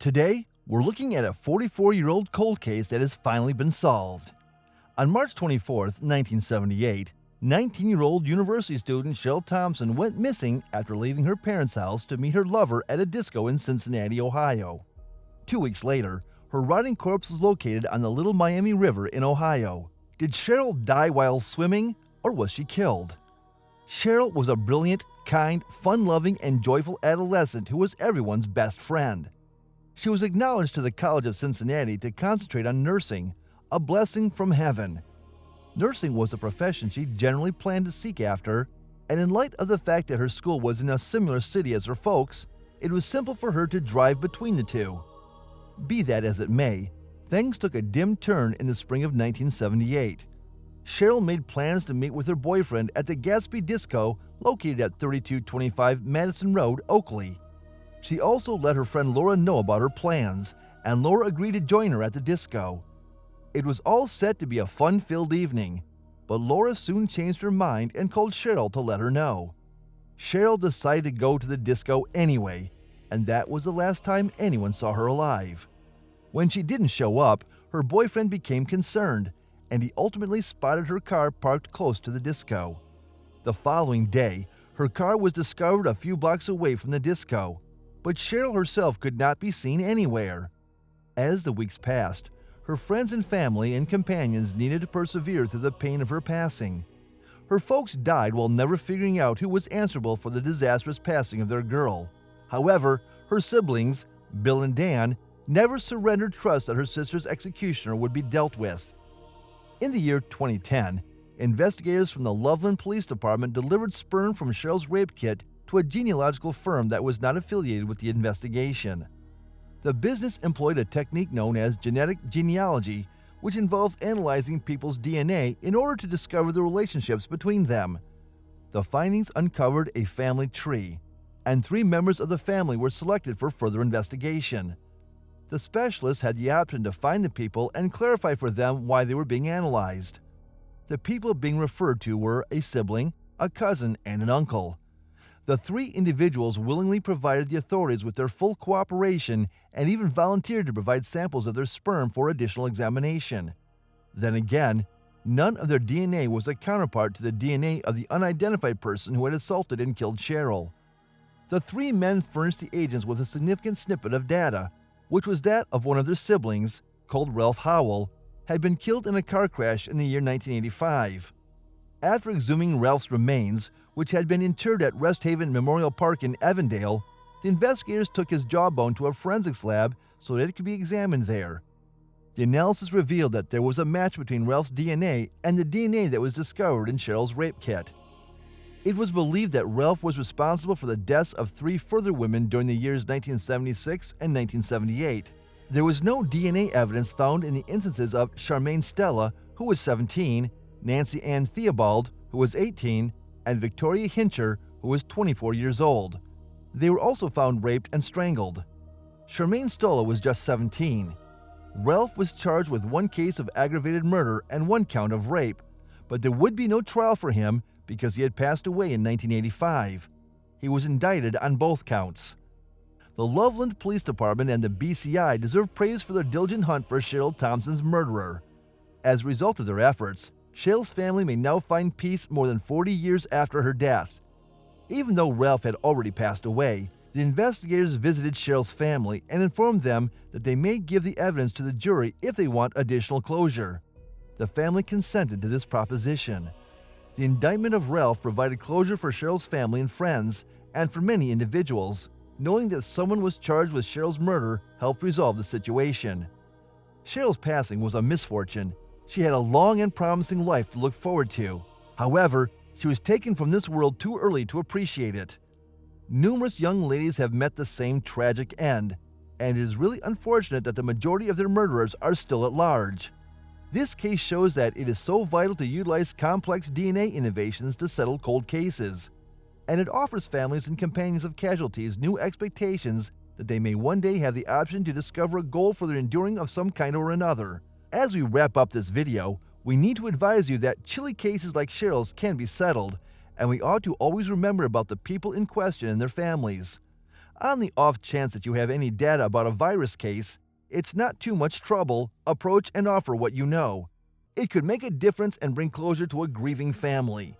Today, we're looking at a 44-year-old cold case that has finally been solved. On March 24, 1978, 19-year-old university student Cheryl Thompson went missing after leaving her parents' house to meet her lover at a disco in Cincinnati, Ohio. 2 weeks later, her rotting corpse was located on the Little Miami River in Ohio. Did Cheryl die while swimming, or was she killed? Cheryl was a brilliant, kind, fun-loving, and joyful adolescent who was everyone's best friend. She was acknowledged to the College of Cincinnati to concentrate on nursing, a blessing from heaven. Nursing was a profession she generally planned to seek after, and in light of the fact that her school was in a similar city as her folks, it was simple for her to drive between the two. Be that as it may, things took a dim turn in the spring of 1978. Cheryl made plans to meet with her boyfriend at the Gatsby Disco located at 3225 Madison Road, Oakley. She also let her friend Laura know about her plans, and Laura agreed to join her at the disco. It was all set to be a fun-filled evening, but Laura soon changed her mind and called Cheryl to let her know. Cheryl decided to go to the disco anyway, and that was the last time anyone saw her alive. When she didn't show up, her boyfriend became concerned, and he ultimately spotted her car parked close to the disco. The following day, her car was discovered a few blocks away from the disco, but Cheryl herself could not be seen anywhere. As the weeks passed, her friends and family and companions needed to persevere through the pain of her passing. Her folks died while never figuring out who was answerable for the disastrous passing of their girl. However, her siblings, Bill and Dan, never surrendered trust that her sister's executioner would be dealt with. In the year 2010, investigators from the Loveland Police Department delivered sperm from Cheryl's rape kit to a genealogical firm that was not affiliated with the investigation. The business employed a technique known as genetic genealogy, which involves analyzing people's DNA in order to discover the relationships between them. The findings uncovered a family tree, and 3 members of the family were selected for further investigation. The specialists had the option to find the people and clarify for them why they were being analyzed. The people being referred to were a sibling, a cousin, and an uncle. The 3 individuals willingly provided the authorities with their full cooperation and even volunteered to provide samples of their sperm for additional examination. Then again, none of their DNA was a counterpart to the DNA of the unidentified person who had assaulted and killed Cheryl. The 3 men furnished the agents with a significant snippet of data, which was that of one of their siblings, called Ralph Howell, had been killed in a car crash in the year 1985. After exhuming Ralph's remains, which had been interred at Rest Haven Memorial Park in Avondale, the investigators took his jawbone to a forensics lab so that it could be examined there. The analysis revealed that there was a match between Ralph's DNA and the DNA that was discovered in Cheryl's rape kit. It was believed that Ralph was responsible for the deaths of 3 further women during the years 1976 and 1978. There was no DNA evidence found in the instances of Charmaine Stella, who was 17, Nancy Ann Theobald, who was 18, and Victoria Hincher, who was 24 years old. They were also found raped and strangled. Charmaine Stolla was just 17. Ralph was charged with 1 case of aggravated murder and 1 count of rape, but there would be no trial for him because he had passed away in 1985. He was indicted on both counts. The Loveland Police Department and the BCI deserve praise for their diligent hunt for Cheryl Thompson's murderer. As a result of their efforts, Cheryl's family may now find peace more than 40 years after her death. Even though Ralph had already passed away, the investigators visited Cheryl's family and informed them that they may give the evidence to the jury if they want additional closure. The family consented to this proposition. The indictment of Ralph provided closure for Cheryl's family and friends, and for many individuals. Knowing that someone was charged with Cheryl's murder helped resolve the situation. Cheryl's passing was a misfortune. She had a long and promising life to look forward to. However, she was taken from this world too early to appreciate it. Numerous young ladies have met the same tragic end, and it is really unfortunate that the majority of their murderers are still at large. This case shows that it is so vital to utilize complex DNA innovations to settle cold cases, and it offers families and companions of casualties new expectations that they may one day have the option to discover a goal for their enduring of some kind or another. As we wrap up this video, we need to advise you that chilly cases like Cheryl's can be settled, and we ought to always remember about the people in question and their families. On the off chance that you have any data about a virus case, it's not too much trouble. Approach and offer what you know. It could make a difference and bring closure to a grieving family.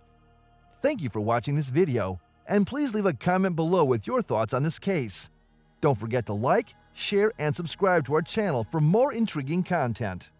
Thank you for watching this video, and please leave a comment below with your thoughts on this case. Don't forget to like, share, and subscribe to our channel for more intriguing content.